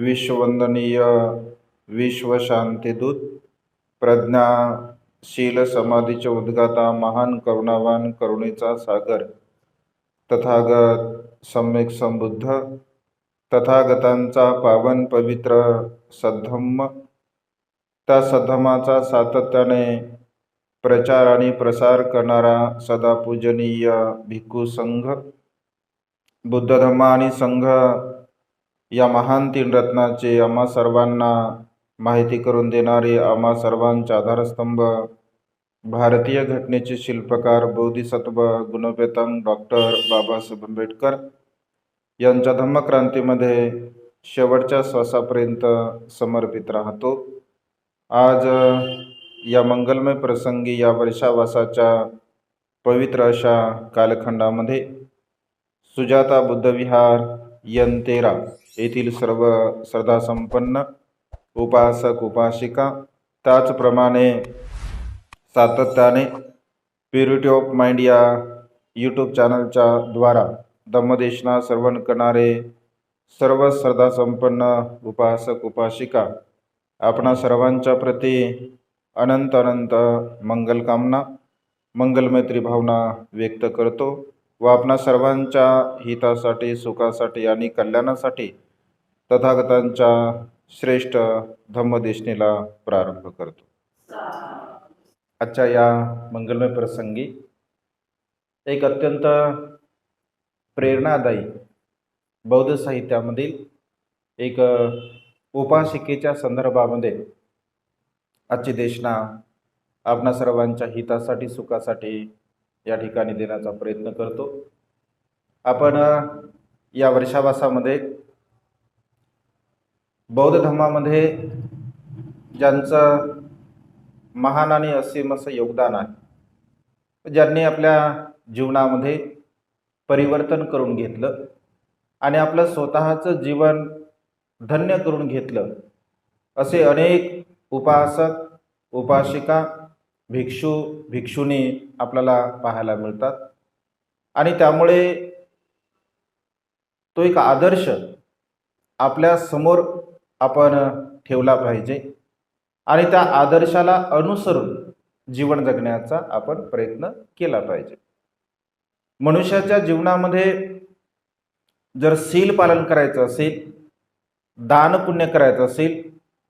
विश्ववंदनीय विश्वशांतीदूत प्रज्ञाशील समाधीचे उद्गाता महान करुणावान करुणेचा सागर तथागत सम्यक संबुद्ध तथागतांचा पावन पवित्र सद्धम्म, त्या सद्धम्माचा सातत्याने प्रचार आणि प्रसार करणारा सदा पूजनीय भिक्खू संघ, बुद्ध धम्म आणि संघ या महान तीन रत्नाचे आम्हा सर्वांना माहिती करून देणारे, आम्हा सर्वांचा आधारस्तंभ, भारतीय घटनेचे शिल्पकार बोधिसत्व गुणवेतम डॉक्टर बाबासाहेब आंबेडकर यांच्या धम्मक्रांतीमध्ये शेवटच्या श्वासापर्यंत समर्पित राहतो. आज या मंगलमय प्रसंगी, या वर्षावासाच्या पवित्र अशा कालखंडामध्ये सुजाता बुद्धविहार यंतेरा येथील सर्व श्रद्धासंपन्न उपासक उपासिका, त्याचप्रमाणे सातत्याने प्युरिटी ऑफ माइंड या यूट्यूब चॅनलच्या द्वारा धम्मदेशना श्रवण करणारे सर्व श्रद्धासंपन्न उपासक उपासिका, आपणा सर्वांच्या प्रती अनंत अनंत मंगलकामना, मंगलमैत्री भावना व्यक्त करतो व आपणा सर्वांच्या हितासाठी, सुखासाठी आणि कल्याणासाठी तथागतांच्या श्रेष्ठ धम्मदेशनेला प्रारंभ करतो. आजच्या या मंगलमय प्रसंगी एक अत्यंत प्रेरणादायी बौद्ध साहित्यामधील एक उपासिकेच्या संदर्भामध्ये आजची देशना आपणा सर्वांच्या हितासाठी, सुखासाठी या ठिकाणी देण्याचा प्रयत्न करतो. आपण या वर्षावासामध्ये बौद्ध धर्मामध्ये ज्यांचं महान आणि असीम असं योगदान आहे, ज्यांनी आपल्या जीवनामध्ये परिवर्तन करून घेतलं आणि आपलं स्वतःचं जीवन धन्य करून घेतलं, असे अनेक उपासक उपासिका, भिक्षू भिक्षुणी आपल्याला पाहायला मिळतात. आणि त्यामुळे तो एक आदर्श आपल्या समोर आपण ठेवला पाहिजे आणि त्या आदर्शाला अनुसरून जीवन जगण्याचा आपण प्रयत्न केला पाहिजे. मनुष्याच्या जीवनामध्ये जर शील पालन करायचं असेल, दान पुण्य करायचं असेल,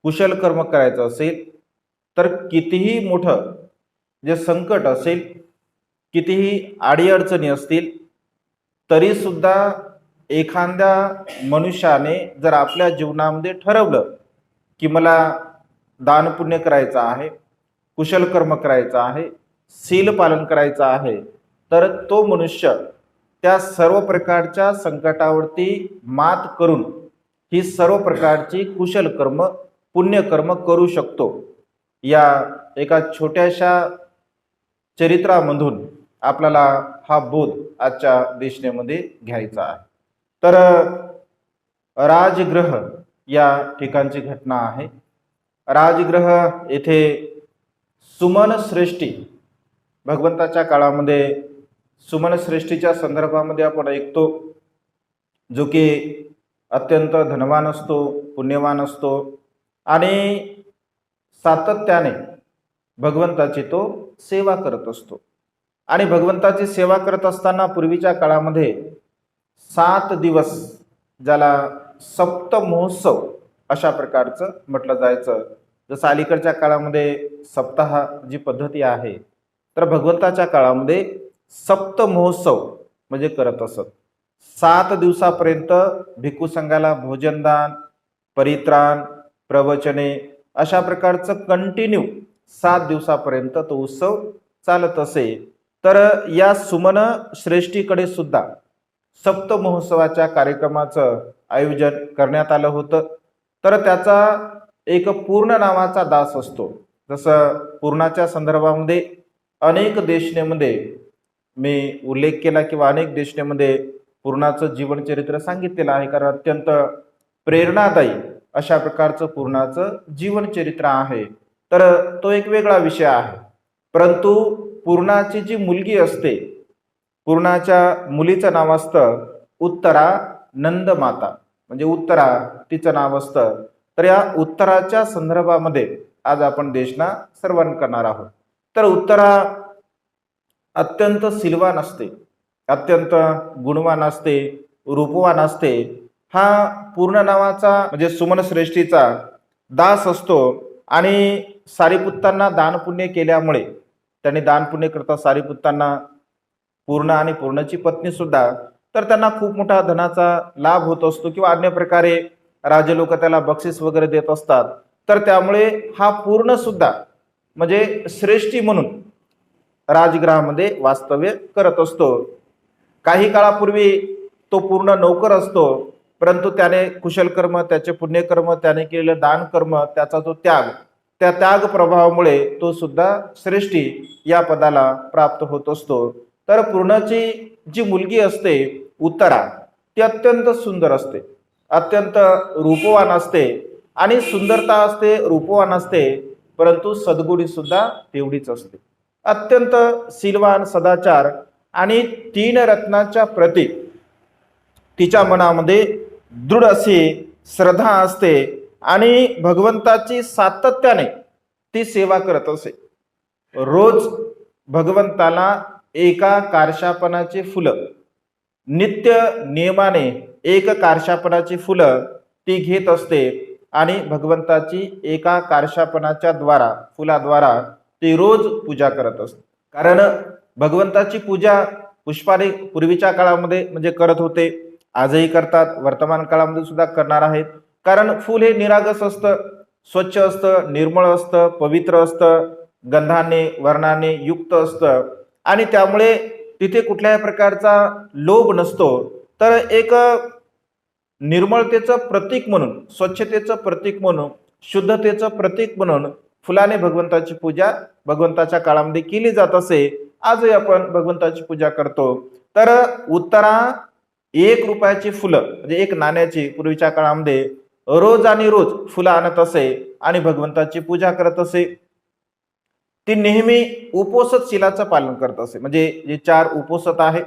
कुशल कर्म करायचं असेल, तर कितीही मोठं जे संकट असेल, कितीही अडीअडचणी असतील, तरीसुद्धा एखाद्या मनुष्याने जर आपल्या जीवनामध्ये ठरवलं की मला दान पुण्य करायचं आहे, कुशल कर्म करायचं आहे, शील पालन करायचं आहे, तर तो मनुष्य त्या सर्व प्रकारच्या संकटावरती मात करून ही सर्व प्रकारची कुशल कर्म पुण्यकर्म करू शकतो. या एका छोट्याशा चरित्रामधून आपल्याला हा बोध आजच्या देशनेमध्ये घ्यायचा आहे. तर राजगृह या ठिकाणची घटना आहे. राजगृह येथे सुमन श्रेष्ठी, भगवंताच्या काळामध्ये सुमन श्रेष्ठीच्या संदर्भामध्ये आपण ऐकतो, जो की अत्यंत धनवान असतो, पुण्यवान असतो आणि सातत्याने भगवंताची तो सेवा करत असतो. आणि भगवंताची सेवा करत असताना पूर्वीच्या काळामध्ये 7 दिवस, ज्याला सप्त महोत्सव अशा प्रकारचं म्हटलं जायचं. जसं अलीकडच्या काळामध्ये सप्ताह जी पद्धती आहे, तर भगवंताच्या काळामध्ये सप्त महोत्सव म्हणजे करत असत. 7 दिवसापर्यंत भिक्खू संघाला भोजनदान, परित्राण, प्रवचने अशा प्रकारचं कंटिन्यू 7 दिवसापर्यंत तो उत्सव चालत असे. तर या सुमन श्रेष्ठीकडे सुद्धा सप्त महोत्सवाच्या कार्यक्रमाचं आयोजन करण्यात आलं होतं. तर त्याचा एक पूर्ण नावाचा दास असतो. जसं पूर्णाच्या संदर्भामध्ये अनेक देशनेमध्ये मी उल्लेख केला किंवा अनेक देशनेमध्ये पूर्णाचं जीवनचरित्र सांगितलेलं आहे, कारण अत्यंत प्रेरणादायी अशा प्रकारचं पूर्णाचं जीवनचरित्र आहे. तर तो एक वेगळा विषय आहे. परंतु पूर्णाची जी मुलगी असते, पूर्णाच्या मुलीचं नाव असतं उत्तरा नंद माता. म्हणजे उत्तरा तिचं नाव असतं. तर या उत्तराच्या संदर्भामध्ये आज आपण देशना सर्वण करणार आहोत. तर उत्तरा अत्यंत सिलवान असते, अत्यंत गुणवान असते, रूपवान असते. हा पूर्ण नावाचा म्हणजे सुमन श्रेष्ठीचा दास असतो आणि सारीपुत्तांना दानपुण्य केल्यामुळे त्यांनी दानपुण्य करता सारीपुत्तांना पूर्ण आणि पूर्णची पत्नी सुद्धा, तर त्यांना खूप मोठा धनाचा लाभ होत असतो किंवा अन्य प्रकारे राजे लोक त्याला बक्षीस वगैरे देत असतात. तर त्यामुळे हा पूर्ण सुद्धा म्हणजे श्रेष्ठी म्हणून राजगृहामध्ये वास्तव्य करत असतो. काही काळापूर्वी तो पूर्ण नौकर असतो, परंतु त्याने कुशल कर्म, त्याचे पुण्यकर्म, त्याने केलेलं दान कर्म, त्याचा जो त्याग, त्या त्याग प्रभावामुळे तो सुद्धा श्रेष्ठी या पदाला प्राप्त होत असतो. तर पूर्णाची जी मुलगी असते उत्तरा, ती अत्यंत सुंदर असते, अत्यंत रूपवान असते आणि सुंदरता असते, रूपवान असते, परंतु सद्गुणी सुद्धा तेवढीच असते. अत्यंत शीलवान, सदाचार आणि तीन रत्नाच्या प्रती तिच्या मनामध्ये दृढ अशी श्रद्धा असते आणि भगवंताची सातत्याने ती सेवा करत असे. रोज भगवंताला एका कारशापनाची फुलं, नित्य नियमाने एक कारशापनाची फुलं ती घेत असते आणि भगवंताची एका कारशापनाच्या द्वारा, फुलाद्वारा ती रोज पूजा करत असते. कारण भगवंताची पूजा पुष्पाने पूर्वीच्या काळामध्ये म्हणजे करत होते, आजही करतात, वर्तमान काळामध्ये सुद्धा करणार आहेत. कारण फूल हे निरागस असतं, स्वच्छ असतं, निर्मळ असतं, पवित्र असतं, गंधाने वर्णाने युक्त असतं आणि त्यामुळे तिथे कुठल्याही प्रकारचा लोभ नसतो. तर एक निर्मळतेचं प्रतीक म्हणून, स्वच्छतेचं प्रतीक म्हणून, शुद्धतेचं प्रतीक म्हणून फुलाने भगवंताची पूजा भगवंताच्या काळामध्ये केली जात असे. आजही आपण भगवंताची पूजा करतो. तर उत्तरा 1 रुपयाची फुलं म्हणजे 1 नाण्याची पूर्वीच्या काळामध्ये रोज आणि रोज फुलं आणत असे आणि भगवंताची पूजा करत असे. ती नेहमी उपोषत शिलाचं पालन करत असे. म्हणजे जे 4 उपोषत आहे,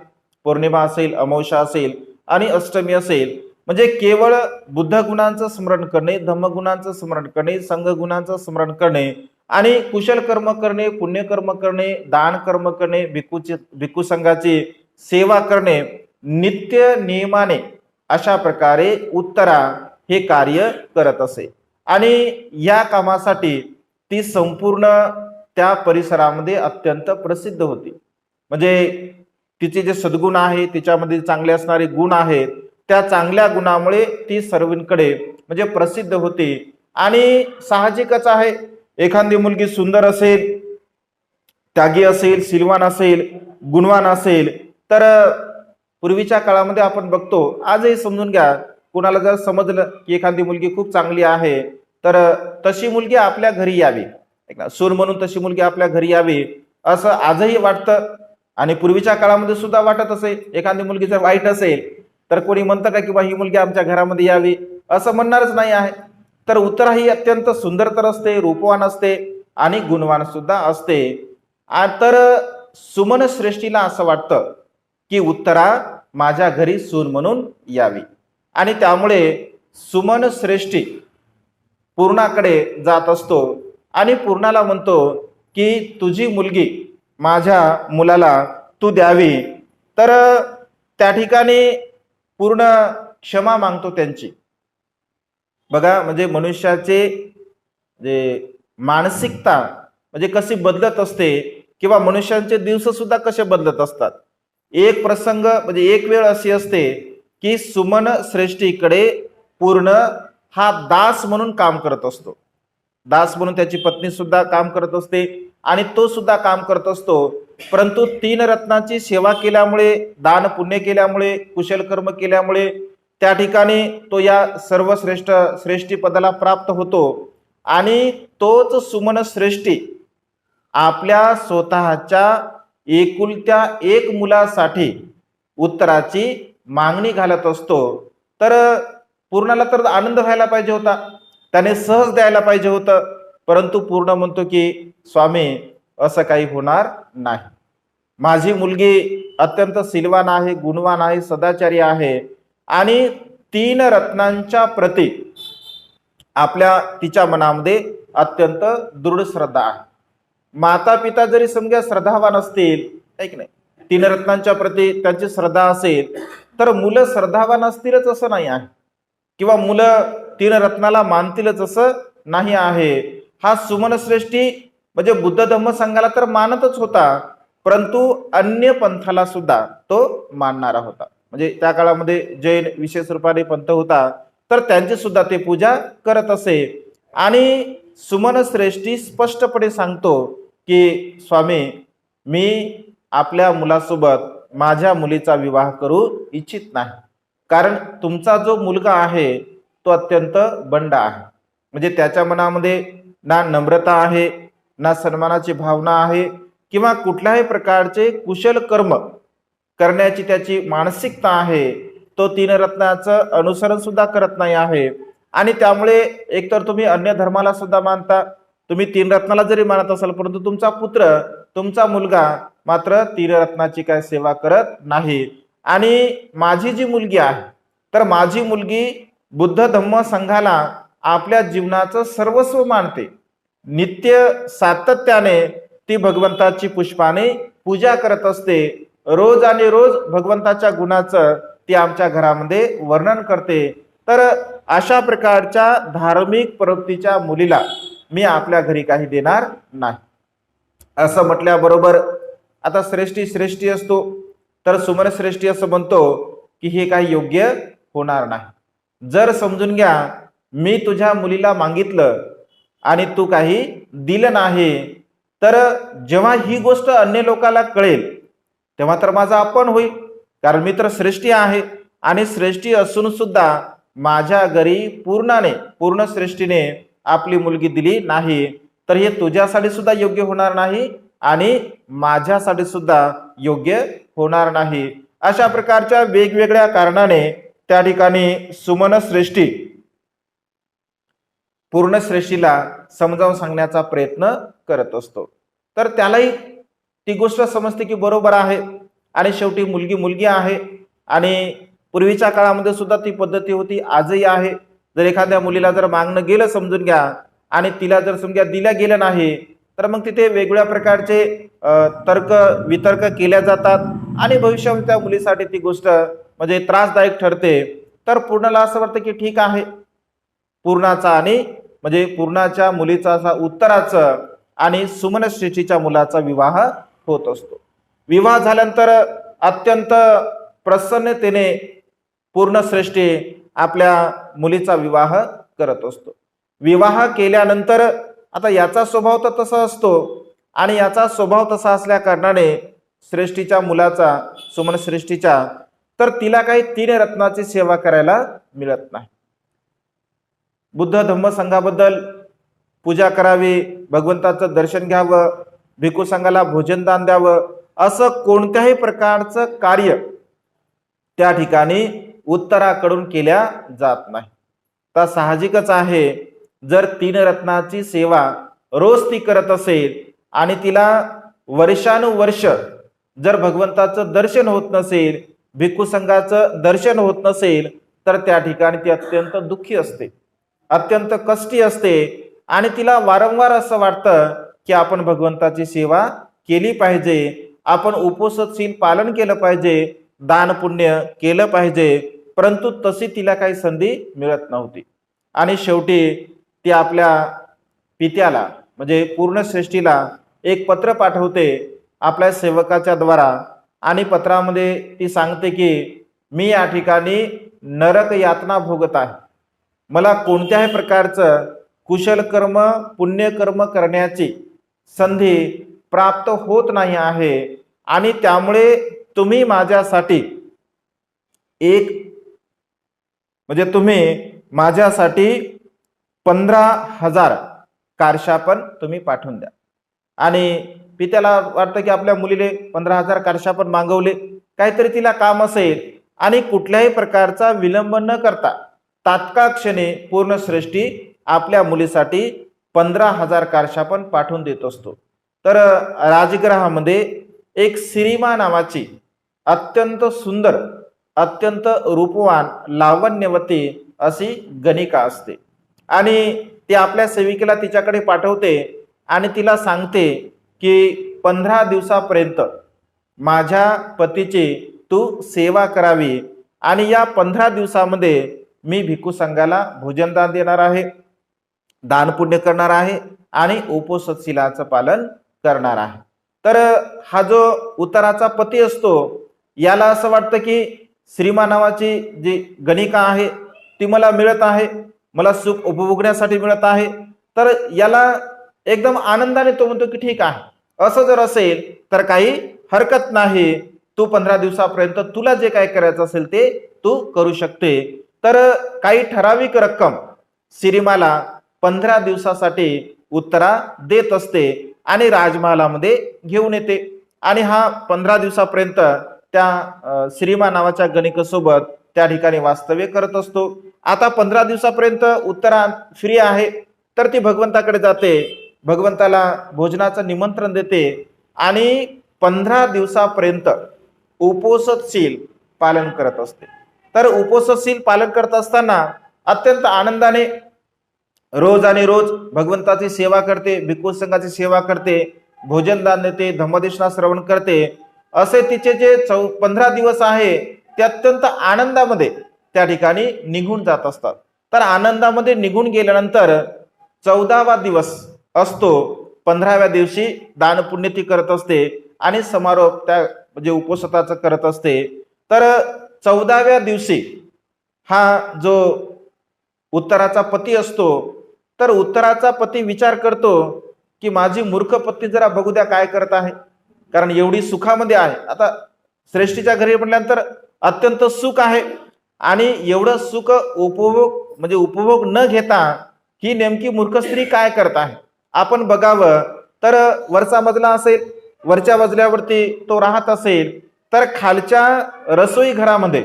पौर्णिमा असेल, अमावस्या असेल आणि अष्टमी असेल, म्हणजे केवळ बुद्ध गुणांचं स्मरण करणे, धम्मगुणांचं स्मरण करणे, संघ गुणांचं स्मरण करणे आणि कुशल कर्म करणे, पुण्यकर्म करणे, दान कर्म करणे, भिक्खू संघाची सेवा करणे, नित्य नियमाने अशा प्रकारे उत्तरा हे कार्य करत असे. आणि या कामासाठी ती संपूर्ण त्या परिसरामध्ये अत्यंत प्रसिद्ध होती. म्हणजे तिचे जे सद्गुण आहे, तिच्यामध्ये चांगले असणारे गुण आहेत, त्या चांगल्या गुणामुळे ती सर्वींकडे म्हणजे प्रसिद्ध होती. आणि साहजिकच आहे, एखादी मुलगी सुंदर असेल, त्यागी असेल, शीलवान असेल, गुणवान असेल, तर पूर्वीच्या काळामध्ये आपण बघतो, आजही समजून घ्या, कोणाला जर समजलं की एखादी मुलगी खूप चांगली आहे, तर तशी मुलगी आपल्या घरी यावी, सून म्हणून तशी मुलगी आपल्या घरी यावी असं आजही वाटतं. आणि पूर्वीच्या काळामध्ये सुद्धा वाटत असेल. एखादी मुलगी जर वाईट असेल तर कोणी म्हणतं का की बा ही मुलगी आमच्या घरामध्ये यावी, असं म्हणणारच नाही आहे. तर उत्तरा ही अत्यंत सुंदर तर असते, रूपवान असते आणि गुणवान सुद्धा असते. तर सुमन श्रेष्ठीला असं वाटतं की उत्तरा माझ्या घरी सून म्हणून यावी आणि त्यामुळे सुमन श्रेष्ठी पूर्णाकडे जात असतो आणि पूर्णाला म्हणतो की तुझी मुलगी माझ्या मुलाला तू द्यावी. तर त्या ठिकाणी पूर्ण क्षमा मागतो त्यांची. बघा, म्हणजे मनुष्याचे जे मानसिकता म्हणजे कशी बदलत असते किंवा मनुष्यांचे दिवस सुद्धा कसे बदलत असतात. एक प्रसंग म्हणजे एक वेळ अशी असते की सुमन श्रेष्ठीकडे पूर्ण हा दास म्हणून काम करत असतो, दास म्हणून त्याची पत्नी सुद्धा काम करत असते आणि तो सुद्धा काम करत असतो. परंतु 3 रत्नाची सेवा केल्यामुळे, दान पुण्य केल्यामुळे, कुशल कर्म केल्यामुळे त्या ठिकाणी तो या सर्वश्रेष्ठ श्रेष्ठी पदाला प्राप्त होतो. आणि तोच सुमन श्रेष्ठी आपल्या स्वतःच्या एकुलत्या एक मुलासाठी उत्तराची मागणी घालत असतो. तर पूर्णाला तर आनंद व्हायला पाहिजे होता, त्याने सहज द्यायला पाहिजे होतं, परंतु पूर्ण म्हणतो की स्वामी असं काही होणार नाही. माझी मुलगी अत्यंत शीलवान आहे, गुणवान आहे, सदाचारी आहे आणि तीन रत्नांच्या प्रती आपल्या तिच्या मनामध्ये अत्यंत दृढ श्रद्धा आहे. माता पिता जरी समजा श्रद्धावान असतील, ऐक नाही, तीन रत्नांच्या प्रती त्यांची श्रद्धा असेल, तर मुलं श्रद्धावान असतीलच असं नाही आहे, किंवा मुलं तीन रत्नाला मानतीलच असं नाही आहे. हा सुमन श्रेष्ठी म्हणजे बुद्ध धम्म संघाला तर मानतच होता, परंतु अन्य पंथाला सुद्धा तो मानणारा होता. म्हणजे त्या काळामध्ये जैन विशेष रूपाने पंथ होता, तर त्यांची सुद्धा ते पूजा करत असे. आणि सुमन श्रेष्ठी स्पष्टपणे सांगतो की स्वामी, मी आपल्या मुलासोबत माझ्या मुलीचा विवाह करू इच्छित नाही, कारण तुमचा जो मुलगा आहे तो अत्यंत बंड आहे. म्हणजे त्याच्या मनामध्ये ना नम्रता आहे, ना सन्मानाची भावना आहे, किंवा कुठल्याही प्रकारचे कुशल कर्म करण्याची त्याची मानसिकता आहे. तो तीन रत्नाचं अनुसरण सुद्धा करत नाही आहे. आणि त्यामुळे एकतर तुम्ही अन्य धर्माला सुद्धा मानता, तुम्ही तीन रत्नाला जरी मानत असाल, परंतु तुमचा पुत्र, तुमचा मुलगा मात्र तीन रत्नाची काय सेवा करत नाही. आणि माझी जी मुलगी आहे, तर माझी मुलगी बुद्ध धम्म संघाला आपल्या जीवनाचं सर्वस्व मानते. नित्य सातत्याने ती भगवंताची पुष्पाने पूजा करत असते. रोज आणि रोज भगवंताच्या गुणाचं ती आमच्या घरामध्ये वर्णन करते. तर अशा प्रकारच्या धार्मिक प्रवृत्तीच्या मुलीला मी आपल्या घरी काही देणार नाही. असं म्हटल्याबरोबर आता श्रेष्ठी श्रेष्ठी असतो, तर सुमन श्रेष्ठी असं म्हणतो की हे काही योग्य होणार नाही. जर समजून घ्या, मी तुझ्या मुलीला मागितलं आणि तू काही दिलं नाही, तर जेव्हा ही गोष्ट अन्य लोकांना कळेल तेव्हा तर माझा अपमान होईल, कारण मी तर श्रेष्ठी आहे. आणि श्रेष्ठी असून सुद्धा माझ्या घरी पूर्ण श्रेष्ठीने आपली मुलगी दिली नाही, तर हे तुझ्यासाठी सुद्धा योग्य होणार नाही आणि माझ्यासाठी सुद्धा योग्य होणार नाही. अशा प्रकारच्या वेगवेगळ्या कारणाने त्या ठिकाणी सुमन श्रेष्ठी पूर्ण श्रेष्ठीला समजावून सांगण्याचा प्रयत्न करत असतो. तर त्यालाही ती गोष्ट समजते की बरोबर आहे, आणि शेवटी मुलगी मुलगी आहे. आणि पूर्वीच्या काळामध्ये सुद्धा ती पद्धती होती, आजही आहे. जर एखाद्या मुलीला जर मागणं गेलं समजून घ्या, आणि तिला जर समजा दिल्या गेलं नाही, तर मग तिथे वेगवेगळ्या प्रकारचे तर्क वितर्क केल्या जातात, आणि भविष्यामध्ये त्या मुलीसाठी ती गोष्ट म्हणजे त्रासदायक ठरते. तर पूर्णाला असं वाटतं की ठीक आहे, पूर्णाचा आणि म्हणजे पूर्णाच्या मुलीचा असा उत्तराचं आणि सुमन श्रेष्ठीच्या मुलाचा विवाह होत असतो. विवाह झाल्यानंतर अत्यंत प्रसन्नतेने पूर्ण श्रेष्ठी आपल्या मुलीचा विवाह करत असतो. विवाह केल्यानंतर आता याचा स्वभाव तर तसा असतो, आणि याचा स्वभाव तसा असल्या कारणाने श्रेष्ठीच्या मुलाचा, सुमन श्रेष्ठीच्या, तर तिला काही तीन रत्नाची सेवा करायला मिळत नाही. बुद्ध धम्म संघाबद्दल पूजा करावी, भगवंताचं दर्शन घ्यावं, भिक्खू संघाला भोजनदान द्यावं, असं कोणत्याही प्रकारचं कार्य त्या ठिकाणी उत्तराकडून केल्या जात नाही. तर साहजिकच आहे, जर तीन रत्नाची सेवा रोज ती करत असेल आणि तिला वर्षानुवर्ष जर भगवंताचं दर्शन होत नसेल, भिक्खू संघाचं दर्शन होत नसेल, तर त्या ठिकाणी ती अत्यंत दुःखी असते, अत्यंत कष्टी असते. आणि तिला वारंवार असं वाटतं की आपण भगवंताची सेवा केली पाहिजे, आपण उपवासशील पालन केलं पाहिजे, दान पुण्य केलं पाहिजे, परंतु तशी तिला काही संधी मिळत नव्हती. आणि शेवटी ती आपल्या पित्याला म्हणजे पूर्ण श्रेष्ठीला एक पत्र पाठवते आपल्या सेवकाच्या द्वारा, आणि पत्रामध्ये ती सांगते की मी या ठिकाणी नरक यातना भोगत आहे, मला कोणत्याही प्रकारचं कुशल कर्म पुण्यकर्म करण्याची संधी प्राप्त होत नाही आहे, आणि त्यामुळे तुम्ही माझ्यासाठी तुम्ही माझ्यासाठी 15,000 कारशापन तुम्ही पाठवून द्या. आणि पित्याला वाटतं की आपल्या मुलीने 15,000 कारशापन मागवले, काहीतरी तिला काम असेल, आणि कुठल्याही प्रकारचा विलंब न करता तात्काळ क्षणी पूर्ण श्रेष्ठी आपल्या मुलीसाठी 15,000 कारशापन पाठवून देत असतो. तर राजगृहामध्ये एक सिरिमा नावाची अत्यंत सुंदर अत्यंत रूपवान लावण्यवती अशी गणिका असते आणि ती आपल्या सेविकेला तिच्याकडे पाठवते आणि तिला सांगते की 15 दिवसापर्यंत माझ्या पतीची तू सेवा करावी आणि या 15 दिवसामध्ये मी भिक्खू संघाला भोजनदान देणार आहे, दानपुण्य करणार आहे आणि उपोषशीलाचं पालन करणार आहे. तर हा जो उत्तराचा पती असतो याला असं वाटतं की श्रीमा नावाची जी गणिका आहे ती मला मिळत आहे, मला सुख उपभोगण्यासाठी मिळत आहे, तर याला एकदम आनंदाने तो म्हणतो की ठीक आहे, असं जर असेल तर काही हरकत नाही, तू 15 दिवसापर्यंत तुला जे काय करायचं असेल ते तू करू शकते. तर काही ठराविक रक्कम श्रीमाला 15 दिवसासाठी उत्तरा देत असते आणि राजमहालामध्ये घेऊन येते आणि हा 15 दिवसापर्यंत त्या श्रीमा नावाच्या गणिकेसोबत त्या ठिकाणी वास्तव्य करत असतो. आता 15 दिवसापर्यंत उत्तरा फ्री आहे तर ती भगवंताकडे जाते, भगवंताला भोजनाचं निमंत्रण देते आणि 15 दिवसापर्यंत उपोषशील पालन करत असते. तर उपोषशील पालन करत असताना अत्यंत आनंदाने रोज आणि रोज भगवंताची सेवा करते, भिक्खू संघाची सेवा करते, भोजनदान देते, धम्मदेशना श्रवण करते. असे तिचे जे 15 दिवस आहे ते अत्यंत आनंदामध्ये त्या ठिकाणी निघून जात असतात. तर आनंदामध्ये निघून गेल्यानंतर 14वा दिवस असतो, 15व्या दिवशी दानपुण्य ती करत असते आणि समारोप त्या म्हणजे उपोषताचं करत असते. तर 14व्या दिवशी हा जो उत्तराचा पती असतो तर उत्तराचा पती विचार करतो की माझी मूर्ख पत्नी जरा बघू द्या काय करत आहे, कारण एवढी सुखामध्ये आहे. आता श्रेष्ठीच्या घरी म्हटल्यानंतर अत्यंत सुख आहे आणि एवढं सुख उपभोग न घेता ही नेमकी मूर्ख स्त्री काय करत आहे. आपण बघावं तर वरचा मजला असेल, वरच्या मजल्यावरती तो राहत असेल तर खालच्या रसोई घरामध्ये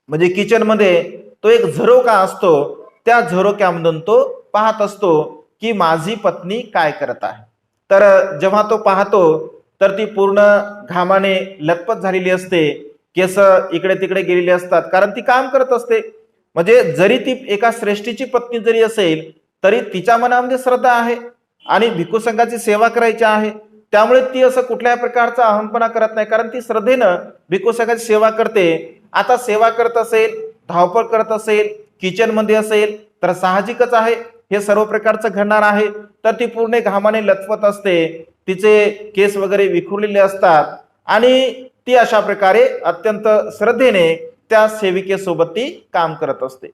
म्हणजे किचन मध्ये तो एक झरोका असतो, त्या झरोक्यामधून तो पाहत असतो की माझी पत्नी काय करत आहे. तर जेव्हा तो पाहतो तर ती पूर्ण घामाने लथपथ झालेली असते, केस इकडे तिकडे गेलेली असतात, कारण ती काम करत असते. म्हणजे जरी ती एका श्रेष्ठीची पत्नी जरी असेल तरी तिच्या मनामध्ये श्रद्धा आहे आणि भिक्खू संघाची सेवा करायची आहे, त्यामुळे ती असं कुठल्याही प्रकारचा अहमपणा करत नाही, कारण ती श्रद्धेनं भिक्खू संघाची सेवा करते. आता सेवा करत असेल, धावपळ करत असेल, किचन मध्ये असेल तर साहजिकच आहे हे सर्व प्रकारचं घडणार आहे. तर ती पूर्ण घामाने लथपथ असते, तिचे केस वगैरे विखुरलेले असतात आणि ती अशा प्रकारे अत्यंत श्रद्धेने त्या सेविकेसोबत ती काम करत असते.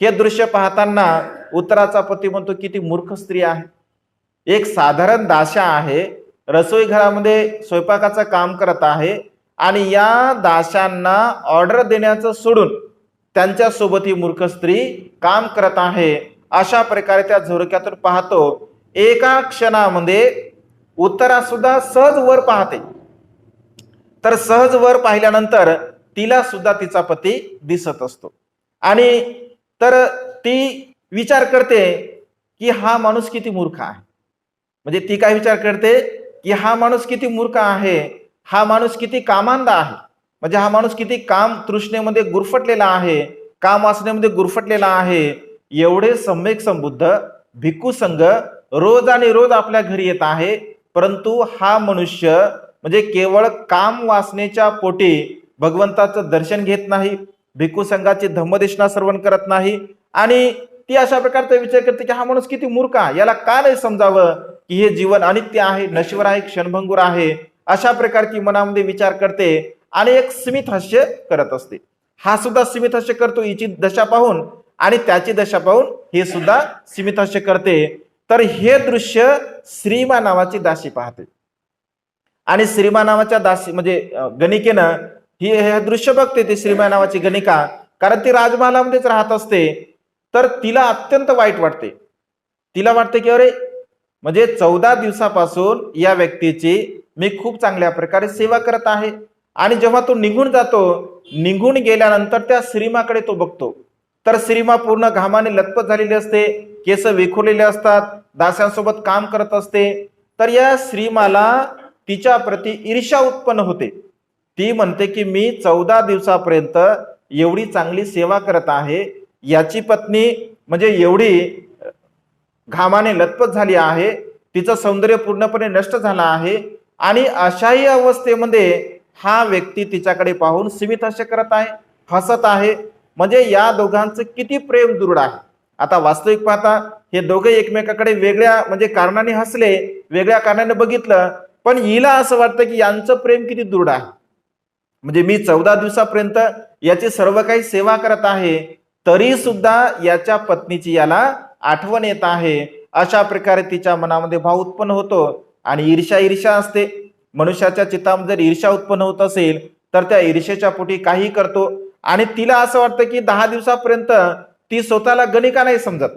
हे दृश्य पाहताना उत्तराचा पती म्हणतो की ती मूर्ख स्त्री आहे, एक साधारण दास्या आहे, रसोई घरामध्ये स्वयंपाकाचं काम करत आहे आणि या दास्यांना ऑर्डर देण्याचं सोडून त्यांच्यासोबत ही मूर्ख स्त्री काम करत आहे. अशा प्रकारे त्या झरोक्यातून पाहतो, एका क्षणामध्ये उत्तरा सुद्धा सहज वर पाहते. तर सहज वर पाहिल्यानंतर तिला सुद्धा तिचा पती दिसत असतो आणि तर ती विचार करते की हा माणूस किती मूर्ख आहे. म्हणजे ती काय विचार करते की हा माणूस किती मूर्ख आहे, हा माणूस किती कामांधा आहे, म्हणजे हा माणूस किती काम तृष्णेमध्ये गुरफटलेला आहे, काम वासनेमध्ये गुरफटलेला आहे. एवढे सम्यक संबुद्ध भिक्खू संघ रोज आणि रोज आपल्या घरी येत आहे, परंतु हा मनुष्य म्हणजे केवळ काम वासनेच्या पोटी भगवंताचं दर्शन घेत नाही, भिक्खू संघाची धम्मदेशना श्रवण करत नाही आणि ती अशा प्रकारचा विचार करते की हा माणूस किती मूर्ख आहे, याला का नाही समजावं की हे जीवन अनित्य आहे, नश्वर आहे, क्षणभंगूर आहे. अशा प्रकारे ती मनामध्ये विचार करते आणि एक स्मित हास्य करत असते. हा सुद्धा स्मित हास्य करतो हिची दशा पाहून आणि त्याची दशा पाहून हे सुद्धा स्मित हास्य करते. तर हे दृश्य श्रीमा नावाची दासी पाहते आणि श्रीमा नावाच्या दासी म्हणजे गणिकेनं हे दृश्य बघते. ती श्रीमा नावाची गणिका, कारण ती राजमहालामध्येच राहत असते, तर तिला अत्यंत वाईट वाटते. तिला वाटते की अरे म्हणजे 14 दिवसापासून या व्यक्तीची मी खूप चांगल्या प्रकारे सेवा करत आहे आणि जेव्हा तो निघून जातो, निघून गेल्यानंतर त्या श्रीमाकडे तो बघतो तर श्रीमा पूर्ण घामाने लथपथ झालेली असते, केस विखुरलेले असतात, दास्यांसोबत काम करत असते. तर या श्रीमाला तिच्या प्रती ईर्ष्या उत्पन्न होते. ती म्हणते की मी 14 दिवसापर्यंत एवढी चांगली सेवा करत आहे, याची पत्नी म्हणजे एवढी घामाने लथपथ झाली आहे, तिचं सौंदर्य पूर्णपणे नष्ट झालं आहे, आणि अशाही अवस्थेमध्ये हा व्यक्ती तिच्याकडे पाहून सीमित हास्य करत आहे, हसत आहे. म्हणजे या दोघांचं किती प्रेम दृढ आहे. आता वास्तविक पाहता हे दोघे एकमेकाकडे वेगळ्या म्हणजे कारणाने हसले, वेगळ्या कारणाने बघितलं, पण हिला असं वाटतं की यांचं प्रेम किती दृढ आहे. म्हणजे मी 14 दिवसापर्यंत याची सर्व काही सेवा करत आहे, तरी सुद्धा याच्या पत्नीची याला आठवण येत आहे. अशा प्रकारे तिच्या मनामध्ये भाव उत्पन्न होतो. आणि ईर्ष्या असते. मनुष्याच्या चित्तामध्ये जर ईर्ष्या उत्पन्न होत असेल तर त्या ईर्ष्येच्या पोटी काही करतो. आणि तिला असं वाटतं की 10 दिवसापर्यंत ती स्वतःला गणिका नाही समजत.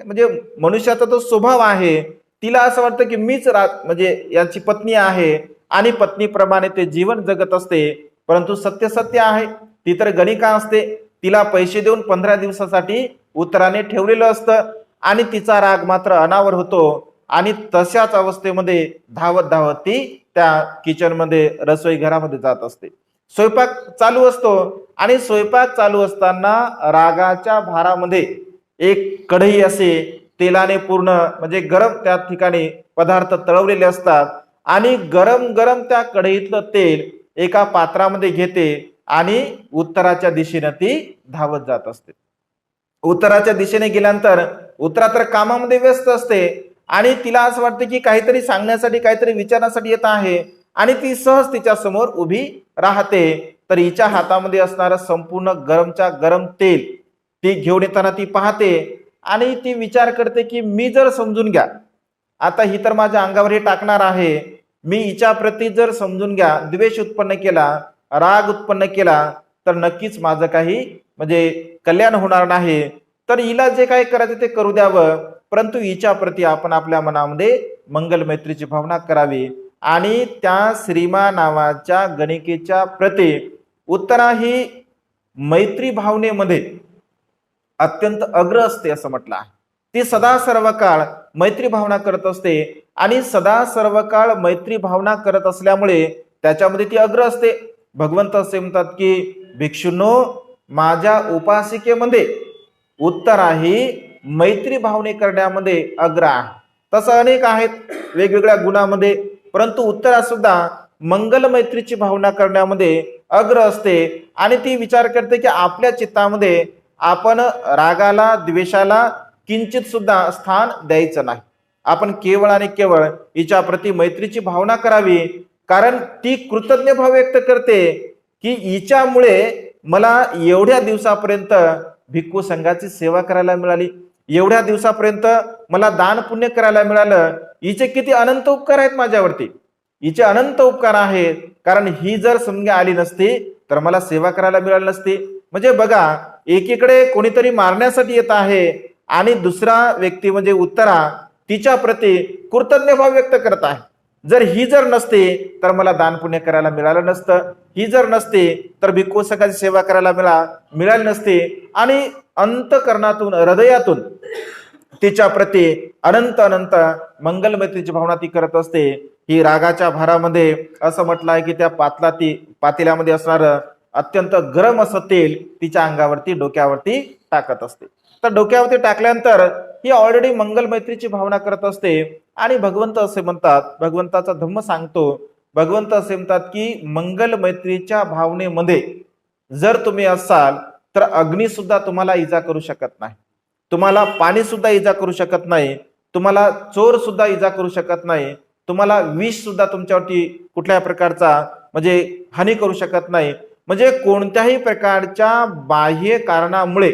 म्हणजे मनुष्याचा तो स्वभाव आहे. तिला असं वाटतं की मीच म्हणजे याची पत्नी आहे आणि पत्नीप्रमाणे ते जीवन जगत असते. परंतु सत्य आहे, ती तर गणिका असते. तिला पैसे देऊन 15 दिवसासाठी उत्तराने ठेवलेलं असतं आणि तिचा राग मात्र अनावर होतो. आणि तशाच अवस्थेमध्ये धावत धावत ती त्या किचनमध्ये रसोई घरामध्ये जात असते. स्वयंपाक चालू असतो आणि स्वयंपाक चालू असताना रागाच्या भारामध्ये एक कढई असे तेलाने पूर्ण म्हणजे गरम त्या ठिकाणी पदार्थ तळवलेले असतात आणि गरम गरम त्या कढईतलं तेल एका पात्रामध्ये घेते आणि उत्तराच्या दिशेने ती धावत जात असते. उत्तराच्या दिशेने गेल्यानंतर उत्तरा तर कामामध्ये व्यस्त असते आणि तिला असं वाटतं की काहीतरी सांगण्यासाठी काहीतरी विचारण्यासाठी येत आहे आणि ती सहज तिच्या समोर उभी राहते. तर हिच्या हातामध्ये असणारं संपूर्ण गरमच्या गरम तेल ती घेऊन येताना ती पाहते आणि ती विचार करते की मी जर समजून घ्या, आता ही तर माझ्या अंगावर हे टाकणार आहे, मी हिच्या प्रती जर समजून घ्या द्वेष उत्पन्न केला, राग उत्पन्न केला तर नक्कीच माझं काही म्हणजे कल्याण होणार नाही. तर हिला जे काही करायचं ते करू द्यावं, परंतु हिच्या प्रती आपण आपल्या मनामध्ये मंगल मैत्रीची भावना करावी. आणि त्या श्रीमा नावाच्या गणिकेच्या प्रती उत्तरा ही मैत्री भावनेमध्ये अत्यंत अग्र असते असं म्हटलं आहे. ती सदा सर्व काळ मैत्री भावना करत असते आणि सदा सर्व काळ मैत्री भावना करत असल्यामुळे त्याच्यामध्ये ती अग्र असते. भगवंत असे म्हणतात की भिक्षुनो, माझ्या उपासिकेमध्ये उत्तरा ही मैत्री भावने करण्यामध्ये अग्र आहे. तसं अनेक आहेत वेगवेगळ्या गुणामध्ये, परंतु उत्तरा सुद्धा मंगल मैत्रीची भावना करण्यामध्ये अग्र असते. आणि ती विचार करते की आपल्या चित्तामध्ये आपण रागाला द्वेषाला किंचित सुद्धा स्थान द्यायचं नाही. आपण केवळ आणि केवळ हिच्या प्रती मैत्रीची भावना करावी. कारण ती कृतज्ञ भाव व्यक्त करते की हिच्यामुळे मला एवढ्या दिवसापर्यंत भिक्खू संघाची सेवा करायला मिळाली, एवढ्या दिवसापर्यंत मला दान पुण्य करायला मिळालं. हिचे किती अनंत उपकार आहेत माझ्यावरती, हिचे अनंत उपकार आहेत. कारण ही जर समजा आली नसती तर मला सेवा करायला मिळाली नसती. म्हणजे बघा, एकीकडे कोणीतरी मारण्यासाठी येत आहे आणि दुसरा व्यक्ती म्हणजे उत्तरा तिच्या प्रती कृतज्ञ भाव व्यक्त करत आहे. जर ही जर नसते तर मला दान पुण्य करायला मिळालं नसतं, ही जर नसते तर भिक्खू संघाची सेवा करायला मिळाली नसते. आणि अंतकरणातून हृदयातून तिच्या प्रती अनंत अनंत मंगल मैत्रीची भावना ती करत असते. ही रागाच्या भारामध्ये असं म्हटलं आहे की त्या पातेल्यामध्ये असणार अत्यंत गरम असं तेल तिच्या अंगावरती डोक्यावरती टाकत असते. तर डोक्यावरती टाकल्यानंतर ही ऑलरेडी मंगल मैत्रीची भावना करत असते. आणि भगवंत असे म्हणतात, भगवंताचा धम्म सांगतो, भगवंत असे म्हणतात की मंगल मैत्रीच्या भावनेमध्ये जर तुम्ही असाल तर अग्नी सुद्धा तुम्हाला इजा करू शकत नाही, तुम्हाला पाणी सुद्धा इजा करू शकत नाही, तुम्हाला चोर सुद्धा इजा करू शकत नाही, तुम्हाला विष सुद्धा तुमच्यावरती कुठल्या प्रकारचा म्हणजे हानी करू शकत नाही. म्हणजे कोणत्याही प्रकारच्या बाह्य कारणामुळे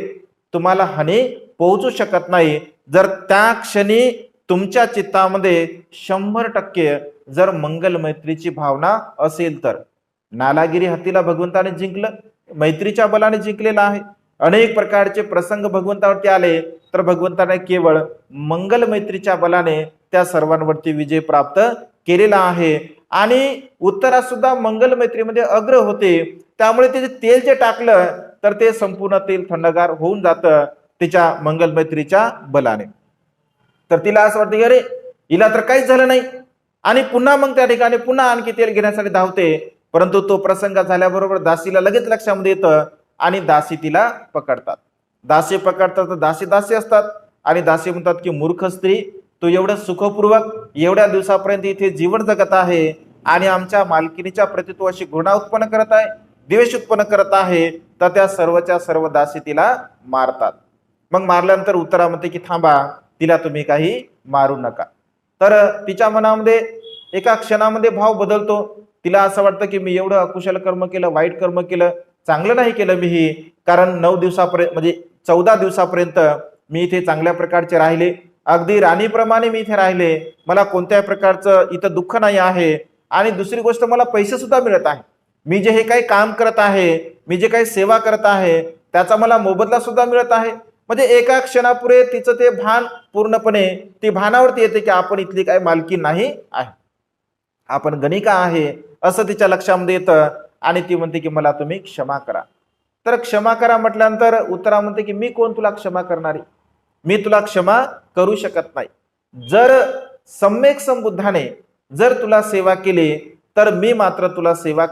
तुम्हाला हानी पोहोचू शकत नाही. जर त्या क्षणी तुमच्या चित्तामध्ये 100% जर मंगल मैत्रीची भावना असेल तर. नालागिरी हत्तीला भगवंताने जिंकलं, मैत्रीच्या बलाने जिंकलेला आहे. अनेक प्रकारचे प्रसंग भगवंतावरती आले तर भगवंताने केवळ मंगल मैत्रीच्या बलाने त्या सर्वांवरती विजय प्राप्त केलेला आहे. आणि उत्तरा सुद्धा मंगल मैत्रीमध्ये अग्र होते. त्यामुळे ते तेल जे टाकलं तर ते संपूर्ण तेल थंडगार होऊन जातं तिच्या मंगल मैत्रीच्या बलाने. तर तिला असं वाटतं की अरे हिला तर काहीच झालं नाही. आणि पुन्हा मग त्या ठिकाणी पुन्हा आणखी तेल घेण्यासाठी धावते. परंतु तो प्रसंग झाल्याबरोबर दासीला लगेच लक्षामध्ये येतं आणि दासी तिला पकडतात. दासी पकडतात तर दासी दासी असतात आणि दासी म्हणतात की मूर्ख स्त्री, तू एवढं सुखपूर्वक एवढ्या दिवसापर्यंत इथे जीवन जगत आहे आणि आमच्या मालकिनीच्या प्रति तू अशी घृणा उत्पन्न करत आहे, द्वेष उत्पन्न करत आहे. तर त्या सर्वच्या सर्व दासी तिला मारतात. मग मारल्यानंतर उत्तरामध्ये की थांबा, तिला तुम्ही काही मारू नका. तर तिच्या मनामध्ये एका क्षणामध्ये भाव बदलतो. तिला असं वाटतं की मी एवढं अकुशल कर्म केलं, वाईट कर्म केलं, चांगलं नाही केलं मी, कारण 9 दिवसापर्यंत म्हणजे 14 दिवसापर्यंत मी इथे चांगल्या प्रकारचे राहिले, अगदी राणीप्रमाणे मी इथे राहिले, मला कोणत्याही प्रकारचं इथं दुःख नाही आहे. आणि दुसरी गोष्ट, मला पैसे सुद्धा मिळत आहे, मी जे हे काही काम करत आहे, मी जे काही सेवा करत आहे त्याचा मला मोबदला सुद्धा मिळत आहे. म्हणजे एका क्षणापुरे तिचं ते भान पूर्णपणे ती भानावरती येते की आपण इथली काही मालकी नाही आहे, आपण गणिका आहे असं तिच्या लक्षामध्ये येतं. आणि ती म्हणते की मला तुम्ही क्षमा करा. तर क्षमा करा म्हटल्यानंतर उत्तरा म्हणते की मी कोण तुला क्षमा करणारी, मी तुला क्षमा करू शकत नाही. जर सम्यक संबुद्धाने जर तुला सेवा केली तर मी मात्र तुला सेवा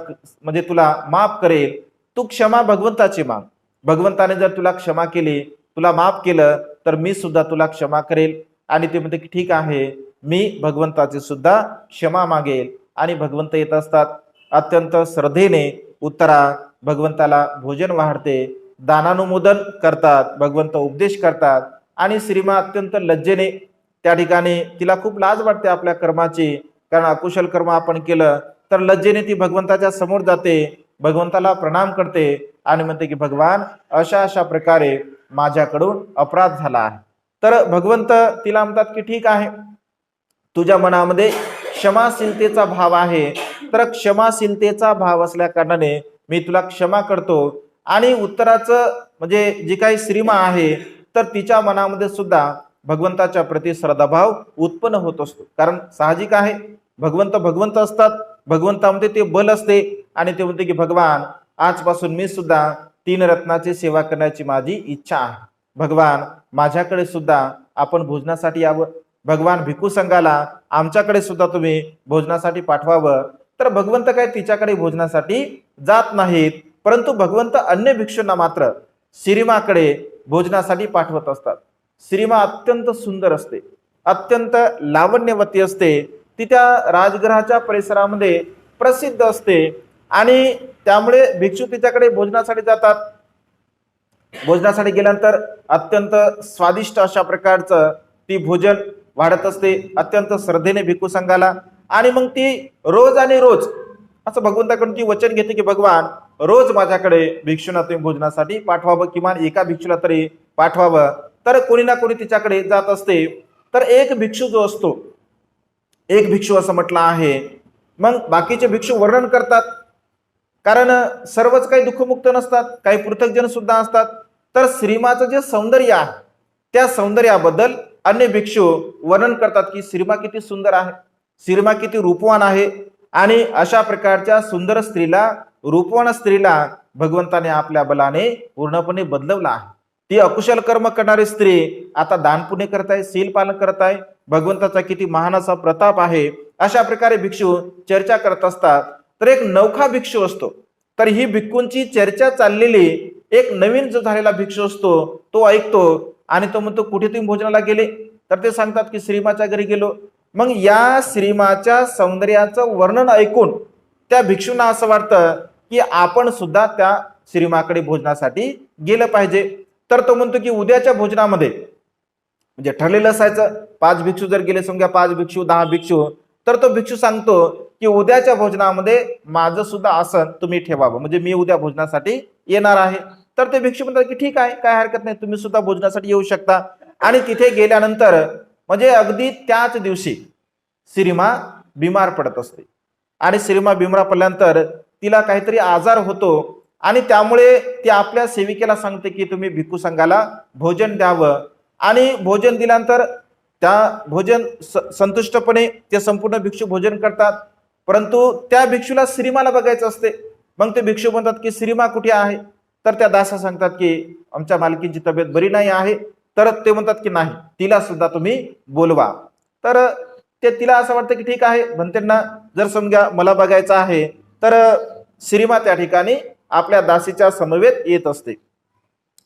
म्हणजे तुला माफ करेल. तू क्षमा भगवंताची माग, भगवंताने जर तुला क्षमा केली, तुला माफ केलं तर मी सुद्धा तुला क्षमा करेल. आणि ते म्हणते की ठीक आहे, मी भगवंताची सुद्धा क्षमा मागेल. आणि भगवंत येत असतात. अत्यंत श्रद्धेने उत्तरा भगवंताला भोजन वाढते, दानानुमोदन करतात, भगवंत उपदेश करतात. आणि श्रीमा अत्यंत लज्जेने त्या ठिकाणी, तिला खूप लाज वाटते आपल्या कर्माची, कारण अकुशल कर्म आपण केलं तर लज्जेने ती भगवंताच्या समोर जाते, भगवंताला प्रणाम करते आणि म्हणते की भगवान अशा अशा प्रकारे माझ्याकडून अपराध झाला आहे. तर भगवंत तिला म्हणतात की ठीक आहे, तुझ्या मनामध्ये क्षमाशीलतेचा भाव आहे, तर क्षमाशीलतेचा भाव असल्या कारणाने मी तुला क्षमा करतो. आणि उत्तराचं म्हणजे जी काही श्रीमा आहे तर तिच्या मनामध्ये सुद्धा भगवंताच्या प्रति श्रद्धाभाव उत्पन्न होत असतो. कारण साहजिक आहे, भगवंत भगवंत असतात, भगवंतामध्ये ते बल असते. आणि ते म्हणते की भगवान आजपासून मी सुद्धा 3 रत्नाची सेवा करण्याची माझी इच्छा आहे. भगवान माझ्याकडे सुद्धा आपण भोजनासाठी यावं, भगवान भिक्खू संघाला आमच्याकडे सुद्धा तुम्ही भोजनासाठी पाठवावं. तर भगवंत काय तिच्याकडे भोजनासाठी जात नाहीत, परंतु भगवंत अन्य भिक्षूंना मात्र श्रीमाकडे भोजनासाठी पाठवत असतात. श्रीमा अत्यंत सुंदर असते, अत्यंत लावण्यवती असते, ती त्या राजगृहाच्या परिसरामध्ये प्रसिद्ध असते. आणि त्यामुळे भिक्षू तिच्याकडे भोजनासाठी जातात. भोजनासाठी गेल्यानंतर अत्यंत स्वादिष्ट अशा प्रकारचं ती भोजन वाढत असते, अत्यंत श्रद्धेने भिक्खू संघाला. आणि मग ती रोज आणि रोज असं भगवंताकडून ती वचन घेते की भगवान रोज माझ्याकडे भिक्षूंना तुम्ही भोजनासाठी पाठवावं, किमान एका भिक्षूला तरी पाठवावं. तर कोणी ना कोणी तिच्याकडे जात असते. तर एक भिक्षू जो असतो, एक भिक्षू असं म्हटलं आहे. मग बाकीचे भिक्षू वर्णन करतात, कारण सर्वच काही दुःखमुक्त नसतात, काही पृथकजन सुद्धा असतात. तर श्रीमाचं जे सौंदर्य आहे त्या सौंदर्याबद्दल अन्य भिक्षू वर्णन करतात की श्रीमा किती सुंदर आहे, श्रीमा किती रूपवान आहे. आणि अशा प्रकारच्या सुंदर स्त्रीला, रूपवान स्त्रीला भगवंताने आपल्या बलाने पूर्णपणे बदलवला आहे. ती अकुशल कर्म करणारी स्त्री आता दान पुण्य करत आहे, शील पालन करत आहे, भगवंताचा किती महान असा प्रताप आहे, अशा प्रकारे भिक्षू चर्चा करत असतात. तर एक नवखा भिक्षू असतो, तर ही भिक्खूंची चर्चा चाललेली एक नवीन जो झालेला भिक्षू असतो तो ऐकतो आणि तो म्हणतो कुठे तुम्ही भोजनाला गेले, तर ते सांगतात की श्रीमाच्या घरी गेलो. मग या श्रीमाच्या सौंदर्याचं वर्णन ऐकून त्या भिक्षूंना असं वाटतं की आपण सुद्धा त्या श्रीमाकडे भोजनासाठी गेलं पाहिजे. तर तो म्हणतो की उद्याच्या भोजनामध्ये, म्हणजे ठरलेलं असायचं 5 भिक्षू जर गेले, समजा 5 भिक्षू 10 भिक्षू, तर तो भिक्षू सांगतो की उद्याच्या भोजनामध्ये माझं सुद्धा आसन तुम्ही ठेवावं, म्हणजे मी उद्या भोजनासाठी येणार आहे. तर ते भिक्षू म्हणतात की ठीक आहे, काय हरकत नाही, तुम्ही सुद्धा भोजनासाठी येऊ शकता. आणि तिथे गेल्यानंतर म्हणजे अगदी त्याच दिवशी श्रीमा बिमार पडत असते. आणि श्रीमा बिमार पडल्यानंतर तिला काहीतरी आजार होतो आणि त्यामुळे ती आपल्या सेविकेला सांगते की तुम्ही भिक्खू संघाला भोजन द्यावं. आणि भोजन दिल्यानंतर त्या भोजन संतुष्टपणे ते संपूर्ण भिक्षू भोजन करतात. परंतु त्या भिक्षूला श्रीमाला बघायचं असते. मग ते भिक्षू म्हणतात की श्रीमा कुठे आहे, तर त्या दासा सांगतात की आमच्या मालकींची तब्येत बरी नाही आहे. तर ते म्हणतात की नाही, तिला सुद्धा तुम्ही बोलवा. तर ते तिला असं वाटतं की ठीक आहे, भंतेंना जर समजा मला बघायचं आहे तर श्रीमा त्या ठिकाणी आपल्या दासीच्या समवेत येत असते.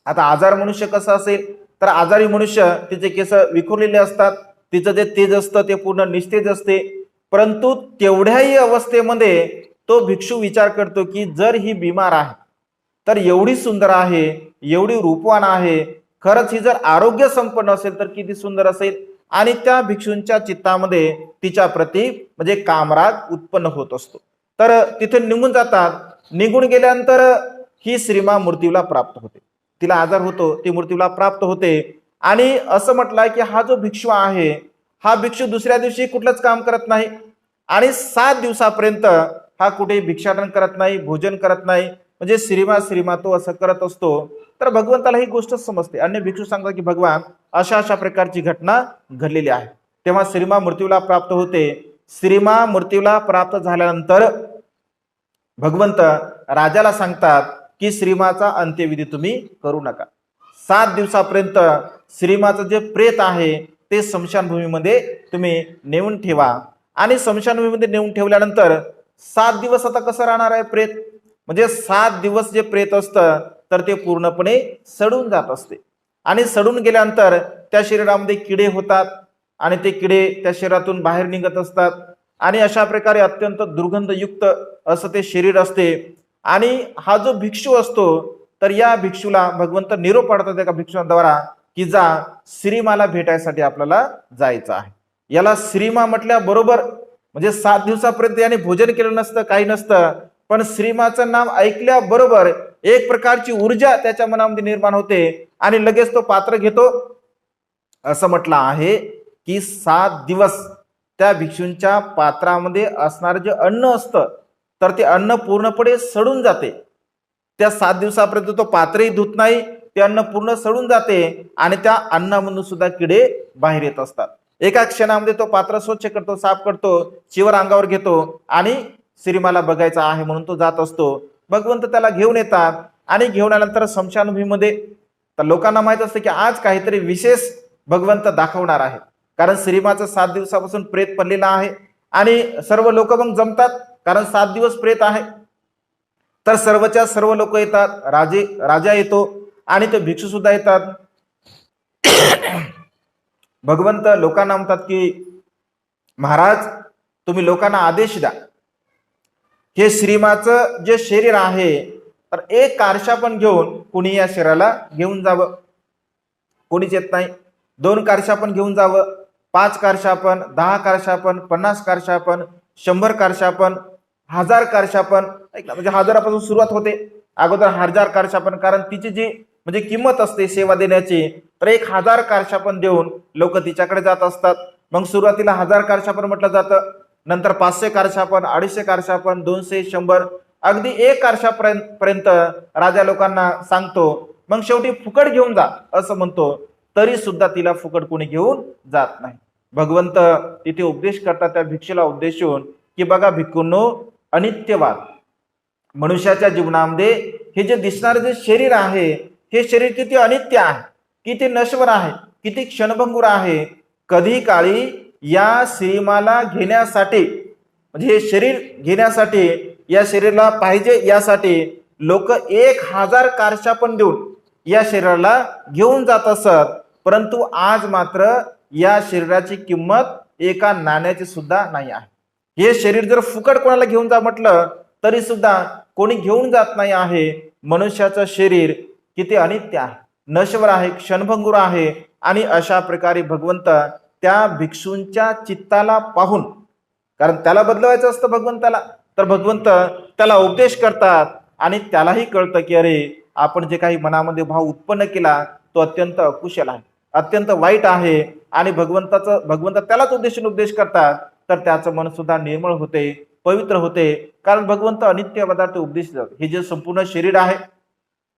आता आजार मनुष्य कसा असेल, तर आजारी मनुष्य तिचे केस विखुरलेले असतात, तिचं जे तेज असतं ते पूर्ण निस्तेज असते. परंतु तेवढ्याही अवस्थेमध्ये तो भिक्षू विचार करतो की जर ही बिमार आहे तर एवढी सुंदर आहे, एवढी रूपवान आहे, खरंच ही जर आरोग्य संपन्न असेल तर किती सुंदर असेल. आणि त्या भिक्षूंच्या चित्तामध्ये तिच्या प्रती म्हणजे कामराग उत्पन्न होत असतो. तर तिथे निघून जातात. निघून गेल्यानंतर ही श्रीमा मृत्यूला प्राप्त होते. तिला आजार होतो, ती मृत्यूला प्राप्त होते. आणि असं म्हटलंय की हा जो भिक्षू आहे, हा भिक्षू दुसऱ्या दिवशी कुठलंच काम करत नाही आणि 7 दिवसापर्यंत हा कुठे भिक्षाटन करत नाही, भोजन करत नाही. म्हणजे श्रीमा तो असं करत असतो. तर भगवंताला ही गोष्ट समजते. अन्य भिक्षू सांगतात की भगवान अशा अशा प्रकारची घटना घडलेली आहे. तेव्हा श्रीमा मृत्यूला प्राप्त होते. श्रीमा मृत्यूला प्राप्त झाल्यानंतर भगवंत राजाला सांगतात की श्रीमाचा अंत्यविधी तुम्ही करू नका. 7 दिवसापर्यंत श्रीमाचं जे प्रेत आहे ते स्मशानभूमीमध्ये तुम्ही नेऊन ठेवा. आणि स्मशानभूमीमध्ये नेऊन ठेवल्यानंतर 7 दिवस आता कसं राहणार आहे प्रेत, म्हणजे 7 दिवस जे प्रेत असतं तर ते पूर्णपणे सडून जात असते. आणि सडून गेल्यानंतर त्या शरीरामध्ये किडे होतात आणि ते किडे त्या शरीरातून बाहेर निघत असतात. आणि अशा प्रकारे अत्यंत दुर्गंधयुक्त असं ते शरीर असते. आणि हा जो भिक्षू असतो तर या भिक्षूला भगवंत निरोप पाठवतात एका भिक्षूद्वारा की जा श्रीमाला भेटायसाठी आपल्याला जायचं आहे. याला श्रीमा म्हटल्याबरोबर म्हणजे 7 दिवसापर्यंत याने भोजन केलं नसतं, काही नसतं, पण श्रीमाचं नाव ऐकल्याबरोबर एक प्रकारची ऊर्जा त्याच्या मनामध्ये निर्माण होते आणि लगेच तो पात्र घेतो. असं म्हटलं आहे की 7 दिवस त्या भिक्षूंच्या पात्रामध्ये असणारं जे अन्न असतं तर ते अन्न पूर्णपणे सडून जाते. त्या 7 दिवसापर्यंत तो पात्रही धुत नाही, ते अन्न पूर्ण सडून जाते आणि त्या अन्नामधून सुद्धा किडे बाहेर येत असतात. एका क्षणामध्ये तो पात्र स्वच्छ करतो, साफ करतो, चिवर अंगावर घेतो आणि श्रीमाला बघायचा आहे म्हणून तो जात असतो. भगवंत त्याला घेऊन येतात आणि घेऊन आल्यानंतर स्मशानभूमीमध्ये तर लोकांना माहित असतं की आज काहीतरी विशेष भगवंत दाखवणार आहे, कारण श्रीमाचं 7 दिवसापासून प्रेत पडलेला आहे. आणि सर्व लोक मग जमतात, कारण 7 दिवस प्रेत आहे. तर सर्वच्या सर्व लोक येतात, राजा येतो आणि ते भिक्षू सुद्धा येतात. भगवंत लोकांना म्हणतात की महाराज तुम्ही लोकांना आदेश द्या, हे श्रीमाचं जे शरीर आहे तर एक कारशा पण घेऊन कुणी या शरीराला घेऊन जावं. कोणीच येत नाही. 2 कारशा पण घेऊन जावं, 5 कारशा पण, 10 कारशा पण, 50 कारशा पण, 100 कारशा पण, 1000 कारशा पण, म्हणजे 1000पासून सुरुवात होते. अगोदर 1000 कारशा पण, कारण तिची जी म्हणजे किंमत असते सेवा देण्याची, तर 1000 कारशा पण देऊन लोक तिच्याकडे जात असतात. मग सुरुवातीला 1000 कारशा पण म्हटलं जातं, नंतर 500 कारशा पण, 250 कारशा पण, 200, 100, अगदी 1 कारशापर्यंत राजा लोकांना सांगतो. मग शेवटी फुकट घेऊन जा असं म्हणतो, तरी सुद्धा तिला फुकट कोणी घेऊन जात नाही. भगवंत तिथे उपदेश करतात त्या भिक्षेला उद्देशून की बघा भिक्खूंनो, अनित्यवाद मनुष्याच्या जीवनामध्ये हे जे दिसणारे जे शरीर आहे हे शरीर किती अनित्य आहे, किती नश्वर आहे, किती क्षणभंगुर आहे. कधी काळी या श्रीमाला घेण्यासाठी म्हणजे हे शरीर घेण्यासाठी, या शरीराला पाहिजे यासाठी लोक 1000 कारशा पण देऊन या शरीराला घेऊन जात असत. परंतु आज मात्र या शरीराची किंमत एका नाण्याची सुद्धा नाही आहे. हे शरीर जर फुकट कोणाला घेऊन जा म्हटलं तरी सुद्धा कोणी घेऊन जात नाही आहे. मनुष्याचं शरीर किती अनित्य आहे, नश्वर आहे, क्षणभंगुर आहे. आणि अशा प्रकारे भगवंत त्या भिक्षूंच्या चित्ताला पाहून, कारण त्याला बदलवायचं असतं भगवंताला, तर भगवंत त्याला उपदेश करतात आणि त्यालाही कळतं की अरे आपण जे काही मनामध्ये भाव उत्पन्न केला तो अत्यंत अकुशल आहे, अत्यंत वाईट आहे. आणि भगवंत त्यालाच उपदेश करतात, तर त्याचं मन सुद्धा निर्मळ होते, पवित्र होते. कारण भगवंत अनित्य पदार्थ उपदेश देतात. हे जे संपूर्ण शरीर आहे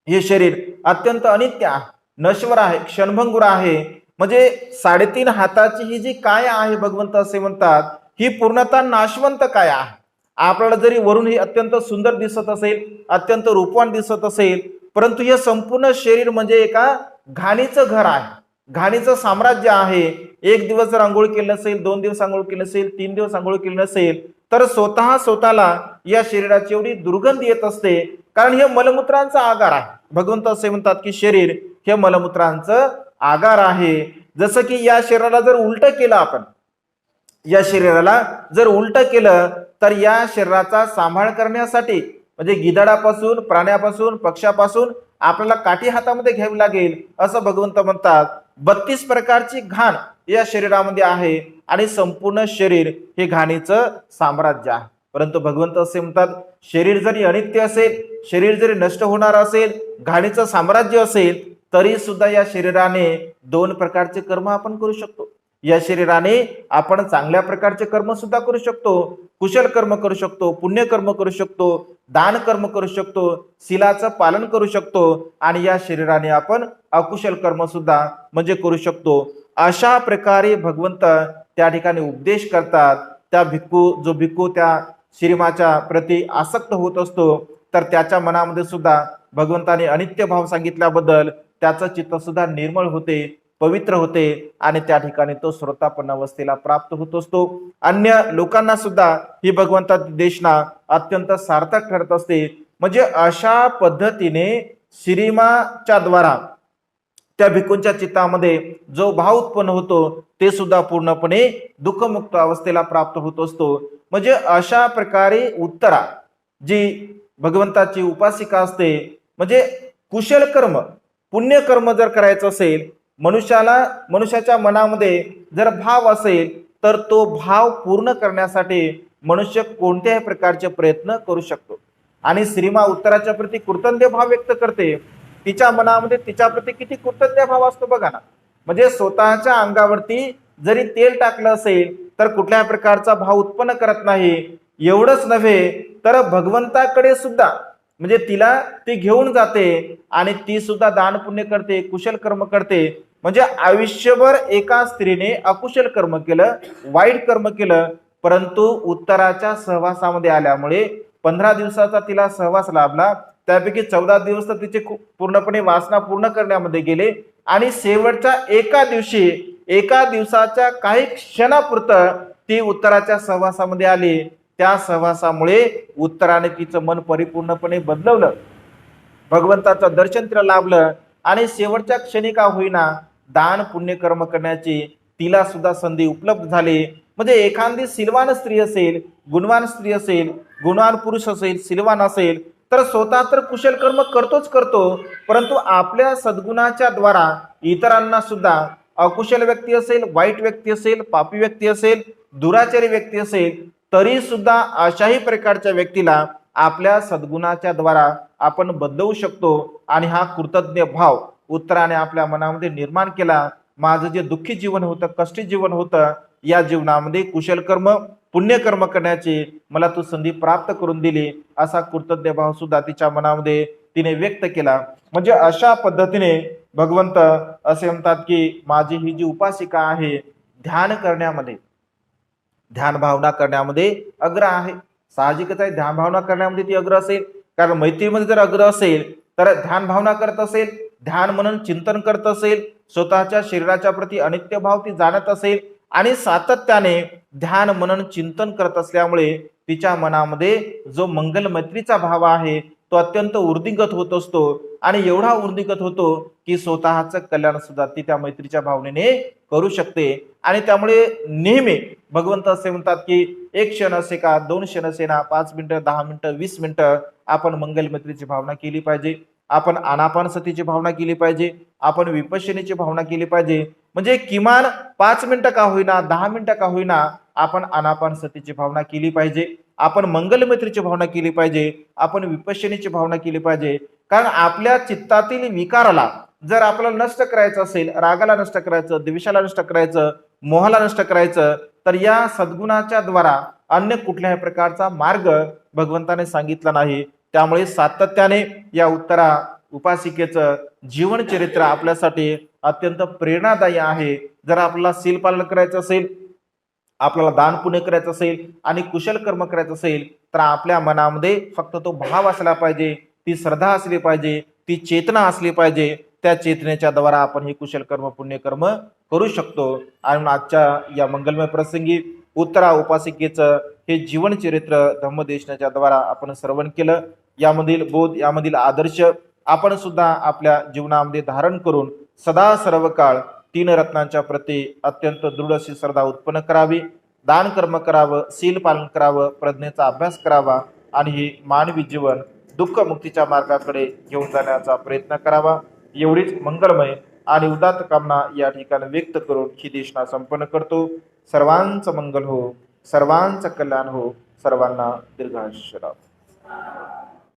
हे शरीर अत्यंत अनित्य आहे, नश्वर आहे, क्षणभंगुर आहे. म्हणजे 3.5 हाताची ही जी काय आहे भगवंत असे म्हणतात ही पूर्णतः नाशवंत काय आहे. आपल्याला जरी वरून ही अत्यंत सुंदर दिसत असेल, अत्यंत रूपवान दिसत असेल, परंतु हे संपूर्ण शरीर म्हणजे एका घाणीचं घर आहे, घाणीचं साम्राज्य आहे. 1 दिवस जर आंघोळ केलं नसेल, 2 दिवस आंघोळ केलं नसेल, 3 दिवस आंघोळ केली नसेल, तर स्वतःला या शरीराची एवढी दुर्गंधी येत असते, कारण हे मलमूत्रांचा आगार आहे. भगवंत असे म्हणतात की शरीर हे मलमूत्रांचं आगार आहे. जसं की या शरीराला जर उलट केलं आपण, या शरीराला जर उलट केलं तर या शरीराचा सांभाळ करण्यासाठी म्हणजे गिधाडापासून, प्राण्यापासून, पक्ष्यापासून आपल्याला काठी हातामध्ये घ्यावी लागेल असं भगवंत म्हणतात. 32 प्रकारची घाण या शरीरामध्ये आहे आणि संपूर्ण शरीर हे घाणीचं साम्राज्य आहे. परंतु भगवंत असे म्हणतात, शरीर जरी अनित्य असेल, शरीर जरी नष्ट होणार असेल, घाणीचं साम्राज्य असेल, तरी सुद्धा या शरीराने 2 प्रकारचे कर्म आपण करू शकतो. या शरीराने आपण चांगल्या प्रकारचे कर्म सुद्धा करू शकतो, कुशल कर्म करू शकतो, पुण्य कर्म करू शकतो, दान कर्म करू शकतो, शीलाचं पालन करू शकतो आणि या शरीराने आपण अकुशल कर्म सुद्धा म्हणजे करू शकतो. अशा प्रकारे भगवंत त्या ठिकाणी उपदेश करतात. त्या जो भिक्खू त्या श्रीमाच्या प्रती आसक्त होत असतो, तर त्याच्या मनामध्ये सुद्धा भगवंताने अनित्य भाव सांगितल्याबद्दल त्याचं चित्त सुद्धा निर्मळ होते, पवित्र होते आणि त्या ठिकाणी तो श्रोतापन्न अवस्थेला प्राप्त होत असतो. अन्य लोकांना सुद्धा ही भगवंताची देशना अत्यंत सार्थक ठरत असते. म्हणजे अशा पद्धतीने श्रीमाच्या द्वारा त्या भिक्खूंच्या चित्तामध्ये जो भाव उत्पन्न होतो ते सुद्धा पूर्णपणे दुःखमुक्त अवस्थेला प्राप्त होत असतो. म्हणजे अशा प्रकारे उत्तरा जी भगवंताची उपासिका असते, म्हणजे कुशल कर्म, पुण्यकर्म जर करायचं असेल, मनुष्याच्या मनामध्ये जर भाव असेल, तर तो भाव पूर्ण करण्यासाठी मनुष्य कोणत्याही प्रकारचे प्रयत्न करू शकतो. आणि श्रीमा उत्तराच्या प्रती कृतज्ञ भाव व्यक्त करते. तिच्या मनामध्ये तिच्या प्रती किती कृतज्ञ भाव असतो बघा ना. म्हणजे स्वतःच्या अंगावरती जरी तेल टाकलं असेल तर कुठल्याही प्रकारचा भाव उत्पन्न करत नाही. एवढंच नव्हे तर भगवंताकडे सुद्धा म्हणजे तिला ती घेऊन जाते आणि ती सुद्धा दान पुण्य करते, कुशल कर्म करते. म्हणजे आयुष्यभर एका स्त्रीने अकुशल कर्म केलं, वाईट कर्म केलं, परंतु उत्तराच्या सहवासामध्ये आल्यामुळे 15 दिवसाचा तिला सहवास लाभला. त्यापैकी 14 दिवस तर तिचे पूर्णपणे वासना पूर्ण करण्यामध्ये गेले आणि शेवटच्या एका दिवसाच्या काही क्षणापुरतं ती उत्तराच्या सहवासामध्ये आली. त्या सहवासामुळे उत्तराने तिचं मन परिपूर्णपणे बदलवलं, भगवंताचं दर्शन तिला लाभलं आणि शेवटच्या क्षणी का होईना दान पुण्य कर्म करण्याची तिला सुद्धा संधी उपलब्ध झाली. म्हणजे एखादी सिलवान स्त्री असेल, गुणवान स्त्री असेल, गुणवान पुरुष असेल, सिलवान असेल, तर स्वतः तर कुशल कर्म करतो, परंतु आपल्या सद्गुणाच्या द्वारा इतरांना सुद्धा, अकुशल व्यक्ती असेल, वाईट व्यक्ती असेल, पापी व्यक्ती असेल, दुराचारी व्यक्ती असेल, तरी सुद्धा अशाही प्रकारच्या व्यक्तीला आपल्या सद्गुणाच्या द्वारा आपण बदलवू शकतो. आणि हा कृतज्ञ भाव उत्तराने आपल्या मनामध्ये निर्माण केला. माझं जे दुःखी जीवन होतं, कष्टी जीवन होतं, या जीवनामध्ये कुशल कर्म, पुण्यकर्म करण्याची मला तू संधी प्राप्त करून दिली, असा कृतज्ञ भाव सुद्धा तिच्या मनामध्ये तिने व्यक्त केला. म्हणजे अशा पद्धतीने भगवंत असे म्हणतात की माझी ही जी उपासिका आहे, ध्यान करण्यामध्ये, ध्यान भावना करण्यामध्ये अग्र आहे. साहजिकच आहे, ध्यान भावना करण्यामध्ये ती अग्र असेल, कारण मैत्रीमध्ये जर अग्र असेल तर ध्यान भावना करत असेल, ध्यान मनन चिंतन करत असेल, स्वतःच्या शरीराच्या प्रती अनित्य भाव ती जाणत असेल आणि सातत्याने ध्यान मनन चिंतन करत असल्यामुळे तिच्या मनामध्ये जो मंगल मैत्रीचा भाव आहे तो अत्यंत वृद्धिंगत होत असतो आणि एवढा वृद्धिंगत होतो की स्वतःचं कल्याण सुद्धा ती त्या मैत्रीच्या भावनेने करू शकते. आणि त्यामुळे नेहमी भगवंत असे म्हणतात की 1 क्षण असे का, 2 क्षण असे ना, 5 मिनिटं, 10 मिनिटं, 20 मिनिटं आपण मंगल मैत्रीची भावना केली पाहिजे. आपण आनापान सतीची भावना केली पाहिजे, आपण विपश्यनेची भावना केली पाहिजे. म्हणजे किमान 5 मिनिटं का होईना, 10 मिनिटं का होईना आपण आनापान सतीची भावना केली पाहिजे, आपण मंगल मैत्रीची भावना केली पाहिजे, आपण विपश्यनेची भावना केली पाहिजे. कारण आपल्या चित्तातील विकाराला जर आपल्याला नष्ट करायचं असेल, रागाला नष्ट करायचं, द्वेषाला नष्ट करायचं, मोहाला नष्ट करायचं, तर या सद्गुणाच्या द्वारा अन्य कुठल्याही प्रकारचा मार्ग भगवंताने सांगितला नाही. त्यामुळे सातत्याने या उत्तरा उपासिकेचं जीवन चरित्र आपल्यासाठी अत्यंत प्रेरणादायी आहे. जर आपल्याला शील पालन करायचं असेल, आपल्याला दान पुण्य करायचं असेल आणि कुशल कर्म करायचं असेल, तर आपल्या मनामध्ये फक्त तो भाव असला पाहिजे, ती श्रद्धा असली पाहिजे, ती चेतना असली पाहिजे. त्या चेतनेच्या द्वारा आपण हे कुशल कर्म पुण्यकर्म करू शकतो. आणि आजच्या या मंगलमय प्रसंगी उत्तरा उपासिकेचं हे जीवनचरित्र धम्मदेशनाच्या द्वारा आपण श्रवण केलं. यामधील बोध, यामधील आदर्श आपण सुद्धा आपल्या जीवनामध्ये धारण करून सदा सर्व काळ तीन रत्नांच्या प्रती अत्यंत दृढ अशी श्रद्धा उत्पन्न करावी. दान कर्म करावं, शील पालन करावं, प्रज्ञेचा अभ्यास करावा आणि हे मानवी जीवन दुःख मुक्तीच्या मार्गाकडे घेऊन जाण्याचा प्रयत्न करावा. एवढीच मंगलमय आणि उदात्त कामना या ठिकाणी व्यक्त करून ही देशना संपन्न करतो. सर्वांचं मंगल हो, सर्वांचं कल्याण हो, सर्वांना दीर्घायुष्य लाभो.